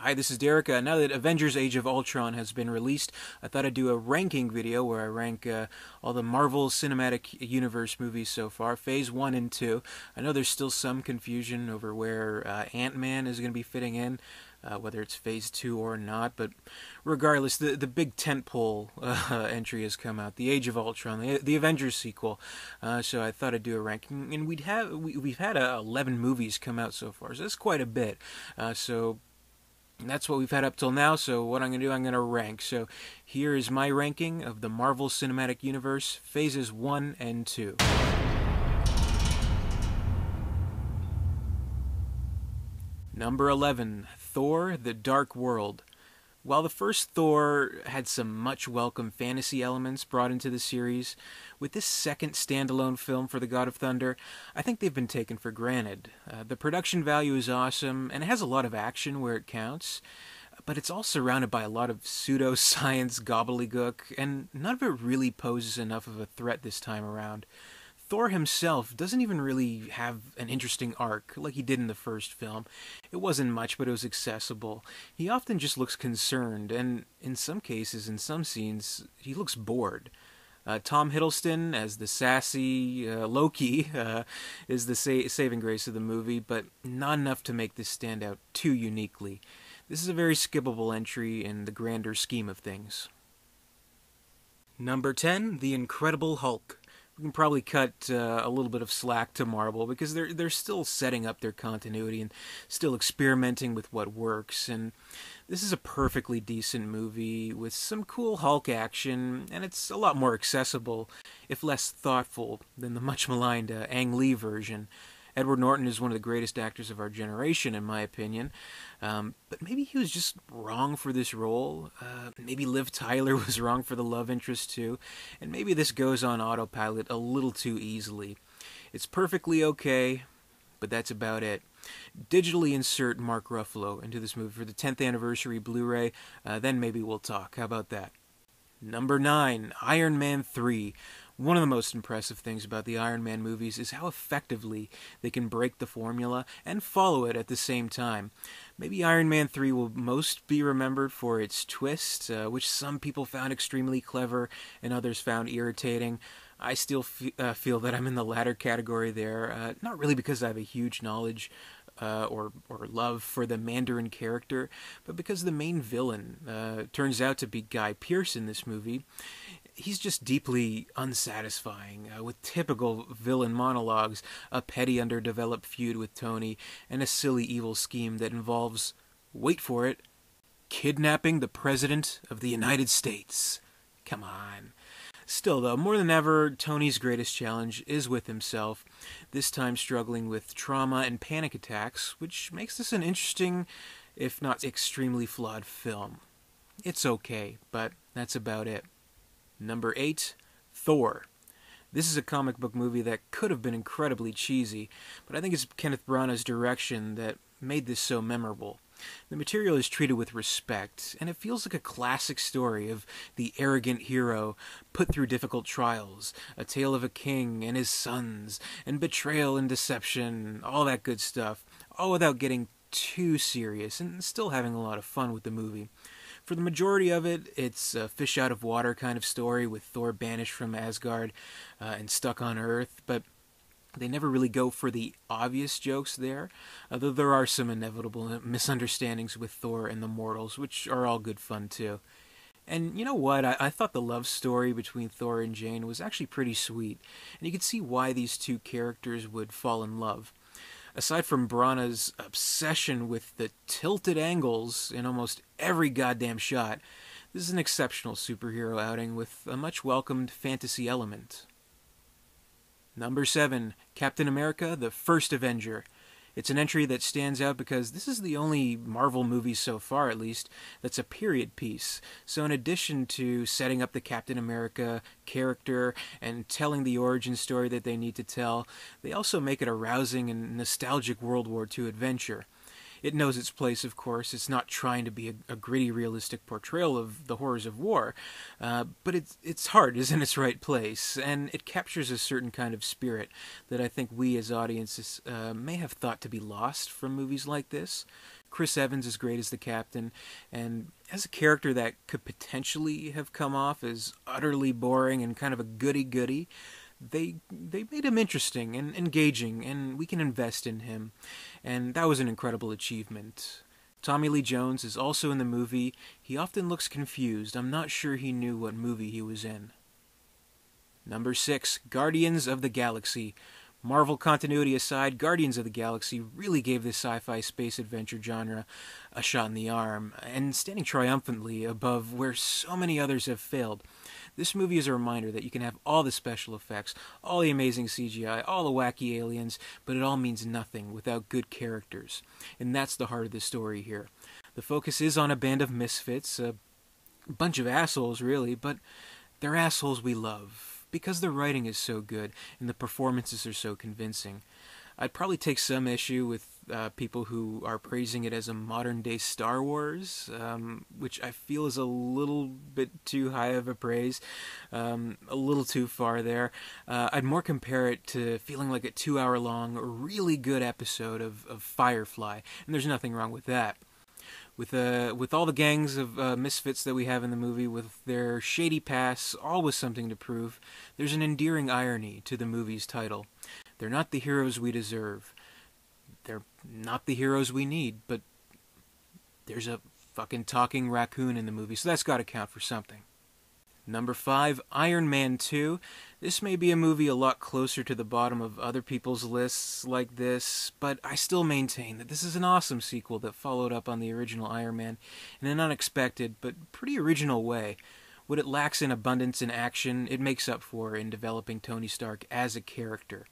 Hi, this is Derek. Now that Avengers Age of Ultron has been released, I thought I'd do a ranking video where I rank all the Marvel Cinematic Universe movies so far, Phase 1 and 2. I know there's still some confusion over where Ant-Man is going to be fitting in, whether it's Phase 2 or not, but regardless, the big tentpole entry has come out, the Age of Ultron, the Avengers sequel. So I thought I'd do a ranking, and we've had 11 movies come out so far, so that's quite a bit. So that's what we've had up till now, so what I'm going to do, I'm going to rank. So here is my ranking of the Marvel Cinematic Universe, Phases 1 and 2. Number 11, Thor: The Dark World. While the first Thor had some much welcome fantasy elements brought into the series, with this second standalone film for the God of Thunder, I think they've been taken for granted. The production value is awesome, and it has a lot of action where it counts, but it's all surrounded by a lot of pseudo-science gobbledygook, and none of it really poses enough of a threat this time around. Thor himself doesn't even really have an interesting arc like he did in the first film. It wasn't much, but it was accessible. He often just looks concerned, and in some cases, in some scenes, he looks bored. Tom Hiddleston as the sassy Loki is the saving grace of the movie, but not enough to make this stand out too uniquely. This is a very skippable entry in the grander scheme of things. Number 10, The Incredible Hulk. We can probably cut a little bit of slack to Marvel because they're still setting up their continuity and still experimenting with what works. And this is a perfectly decent movie with some cool Hulk action, and it's a lot more accessible, if less thoughtful, than the much maligned Ang Lee version. Edward Norton is one of the greatest actors of our generation, in my opinion. But maybe he was just wrong for this role. Maybe Liv Tyler was wrong for the love interest, too. And maybe this goes on autopilot a little too easily. It's perfectly okay, but that's about it. Digitally insert Mark Ruffalo into this movie for the 10th anniversary Blu-ray, then maybe we'll talk. How about that? Number 9, Iron Man 3. One of the most impressive things about the Iron Man movies is how effectively they can break the formula and follow it at the same time. Maybe Iron Man 3 will most be remembered for its twist, which some people found extremely clever and others found irritating. I still feel that I'm in the latter category there, not really because I have a huge knowledge or love for the Mandarin character, but because the main villain turns out to be Guy Pearce in this movie. He's just deeply unsatisfying, with typical villain monologues, a petty underdeveloped feud with Tony, and a silly evil scheme that involves, wait for it, kidnapping the President of the United States. Come on. Still, though, more than ever, Tony's greatest challenge is with himself, this time struggling with trauma and panic attacks, which makes this an interesting, if not extremely flawed film. It's okay, but that's about it. Number 8, Thor. This is a comic book movie that could have been incredibly cheesy, but I think it's Kenneth Branagh's direction that made this so memorable. The material is treated with respect, and it feels like a classic story of the arrogant hero put through difficult trials, a tale of a king and his sons, and betrayal and deception, all that good stuff, all without getting too serious and still having a lot of fun with the movie. For the majority of it, it's a fish-out-of-water kind of story with Thor banished from Asgard and stuck on Earth, but they never really go for the obvious jokes there, though there are some inevitable misunderstandings with Thor and the mortals, which are all good fun too. And you know what? I thought the love story between Thor and Jane was actually pretty sweet, and you could see why these two characters would fall in love. Aside from Branagh's obsession with the tilted angles in almost every goddamn shot, this is an exceptional superhero outing with a much welcomed fantasy element. Number 7, Captain America: The First Avenger. It's an entry that stands out because this is the only Marvel movie so far, at least, that's a period piece. So in addition to setting up the Captain America character and telling the origin story that they need to tell, they also make it a rousing and nostalgic World War II adventure. It knows its place, of course. It's not trying to be a gritty, realistic portrayal of the horrors of war, but its heart is in its right place, and it captures a certain kind of spirit that I think we as audiences may have thought to be lost from movies like this. Chris Evans is great as the captain, and as a character that could potentially have come off as utterly boring and kind of a goody-goody, they made him interesting and engaging, and we can invest in him, and that was an incredible achievement. Tommy Lee Jones is also in the movie. He often looks confused. I'm not sure he knew what movie he was in. Number 6, Guardians of the Galaxy. Marvel continuity aside, Guardians of the Galaxy really gave this sci-fi space adventure genre a shot in the arm, and standing triumphantly above where so many others have failed. This movie is a reminder that you can have all the special effects, all the amazing CGI, all the wacky aliens, but it all means nothing without good characters. And that's the heart of the story here. The focus is on a band of misfits, a bunch of assholes really, but they're assholes we love, because the writing is so good and the performances are so convincing. I'd probably take some issue with people who are praising it as a modern-day Star Wars, which I feel is a little bit too high of a praise, a little too far there. I'd more compare it to feeling like a 2-hour-long, really good episode of Firefly, and there's nothing wrong with that. With all the gangs of misfits that we have in the movie, with their shady pasts, all with something to prove, there's an endearing irony to the movie's title. They're not the heroes we deserve. They're not the heroes we need, but there's a fucking talking raccoon in the movie, so that's got to count for something. Number 5, Iron Man 2. This may be a movie a lot closer to the bottom of other people's lists like this, but I still maintain that this is an awesome sequel that followed up on the original Iron Man in an unexpected but pretty original way. What it lacks in abundance and action, it makes up for in developing Tony Stark as a character.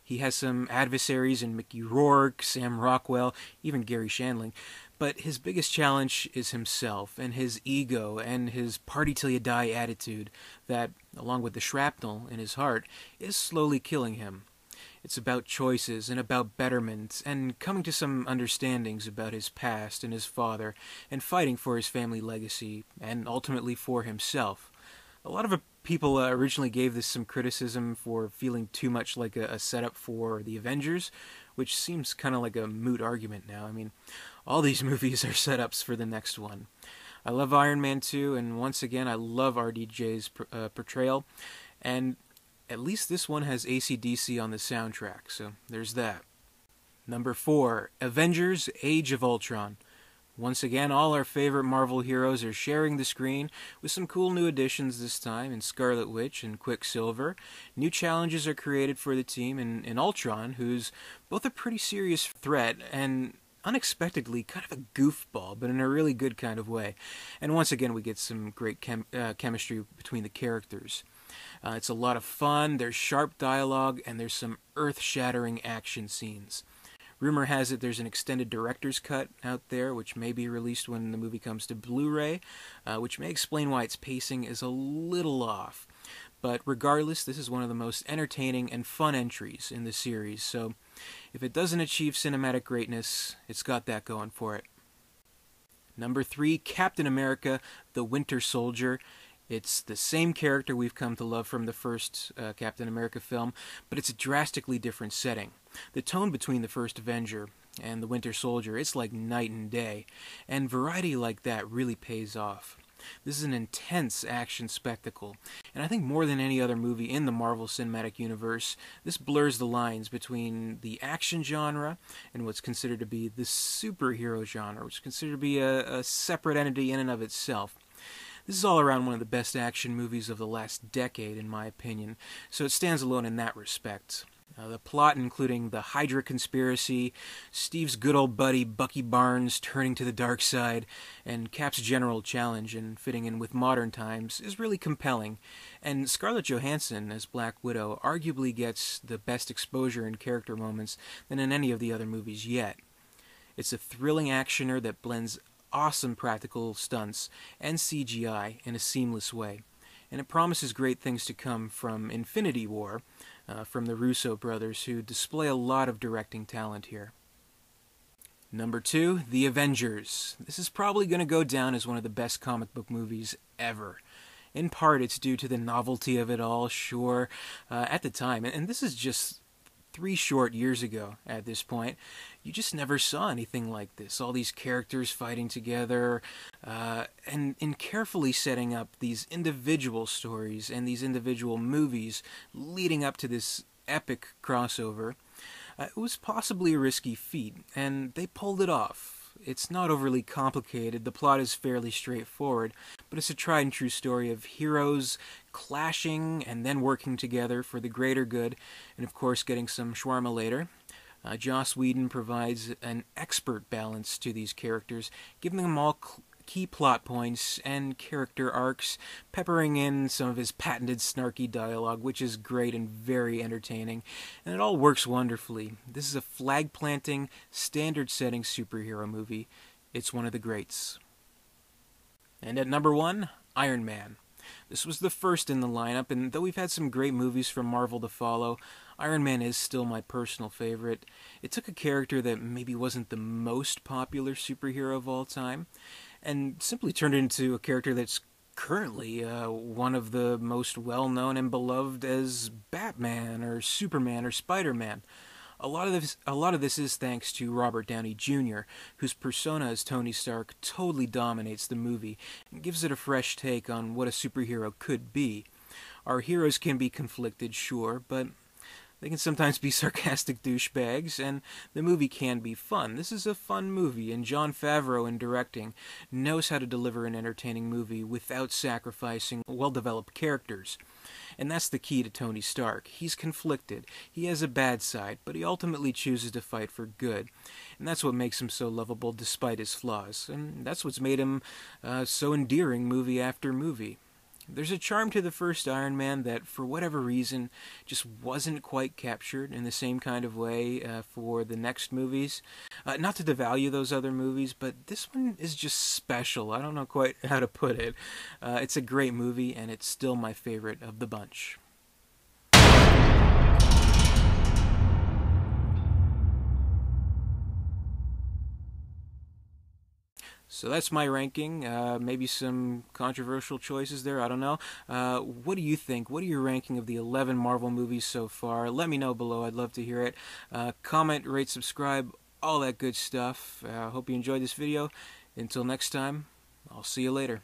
He has some adversaries in Mickey Rourke, Sam Rockwell, even Gary Shandling, but his biggest challenge is himself and his ego and his party-till-you-die attitude that, along with the shrapnel in his heart, is slowly killing him. It's about choices and about betterment and coming to some understandings about his past and his father and fighting for his family legacy and ultimately for himself. A lot of people originally gave this some criticism for feeling too much like a setup for the Avengers, which seems kind of like a moot argument now. I mean, all these movies are setups for the next one. I love Iron Man 2, and once again, I love RDJ's portrayal, and at least this one has AC/DC on the soundtrack, so there's that. Number 4, Avengers Age of Ultron. Once again, all our favorite Marvel heroes are sharing the screen with some cool new additions this time in Scarlet Witch and Quicksilver. New challenges are created for the team in Ultron, who's both a pretty serious threat and unexpectedly kind of a goofball, but in a really good kind of way. And once again, we get some great chemistry between the characters. It's a lot of fun, there's sharp dialogue, and there's some earth-shattering action scenes. Rumor has it there's an extended director's cut out there, which may be released when the movie comes to Blu-ray, which may explain why its pacing is a little off. But regardless, this is one of the most entertaining and fun entries in the series, so if it doesn't achieve cinematic greatness, it's got that going for it. Number 3, Captain America, the Winter Soldier. It's the same character we've come to love from the first Captain America film, but it's a drastically different setting. The tone between the first Avenger and the Winter Soldier, it's like night and day, and variety like that really pays off. This is an intense action spectacle, and I think more than any other movie in the Marvel Cinematic Universe, this blurs the lines between the action genre and what's considered to be the superhero genre, which is considered to be a separate entity in and of itself. This is all around one of the best action movies of the last decade, in my opinion, so it stands alone in that respect. The plot, including the Hydra conspiracy, Steve's good old buddy Bucky Barnes turning to the dark side, and Cap's general challenge and fitting in with modern times, is really compelling, and Scarlett Johansson as Black Widow arguably gets the best exposure and character moments than in any of the other movies yet. It's a thrilling actioner that blends awesome practical stunts and CGI in a seamless way, and it promises great things to come from Infinity War, from the Russo brothers, who display a lot of directing talent here. Number 2, The Avengers. This is probably going to go down as one of the best comic book movies ever. In part, it's due to the novelty of it all, sure, at the time, and this is just 3 short years ago at this point. You just never saw anything like this. All these characters fighting together, and in carefully setting up these individual stories and these individual movies leading up to this epic crossover. It was possibly a risky feat, and they pulled it off. It's not overly complicated, the plot is fairly straightforward, but it's a tried and true story of heroes clashing and then working together for the greater good, and of course getting some shawarma later. Joss Whedon provides an expert balance to these characters, giving them all key plot points and character arcs, peppering in some of his patented snarky dialogue, which is great and very entertaining, and it all works wonderfully. This is a flag-planting, standard-setting superhero movie. It's one of the greats. And at number 1, Iron Man. This was the first in the lineup, and though we've had some great movies from Marvel to follow, Iron Man is still my personal favorite. It took a character that maybe wasn't the most popular superhero of all time, and simply turned it into a character that's currently one of the most well-known and beloved as Batman or Superman or Spider-Man. A lot of this is thanks to Robert Downey Jr., whose persona as Tony Stark totally dominates the movie and gives it a fresh take on what a superhero could be. Our heroes can be conflicted, sure, but they can sometimes be sarcastic douchebags, and the movie can be fun. This is a fun movie, and Jon Favreau, in directing, knows how to deliver an entertaining movie without sacrificing well-developed characters. And that's the key to Tony Stark. He's conflicted. He has a bad side, but he ultimately chooses to fight for good. And that's what makes him so lovable despite his flaws. And that's what's made him so endearing movie after movie. There's a charm to the first Iron Man that, for whatever reason, just wasn't quite captured in the same kind of way for the next movies. Not to devalue those other movies, but this one is just special. I don't know quite how to put it. It's a great movie, and it's still my favorite of the bunch. So that's my ranking. Maybe some controversial choices there. I don't know. What do you think? What are your ranking of the 11 Marvel movies so far? Let me know below. I'd love to hear it. Comment, rate, subscribe, all that good stuff. Hope you enjoyed this video. Until next time, I'll see you later.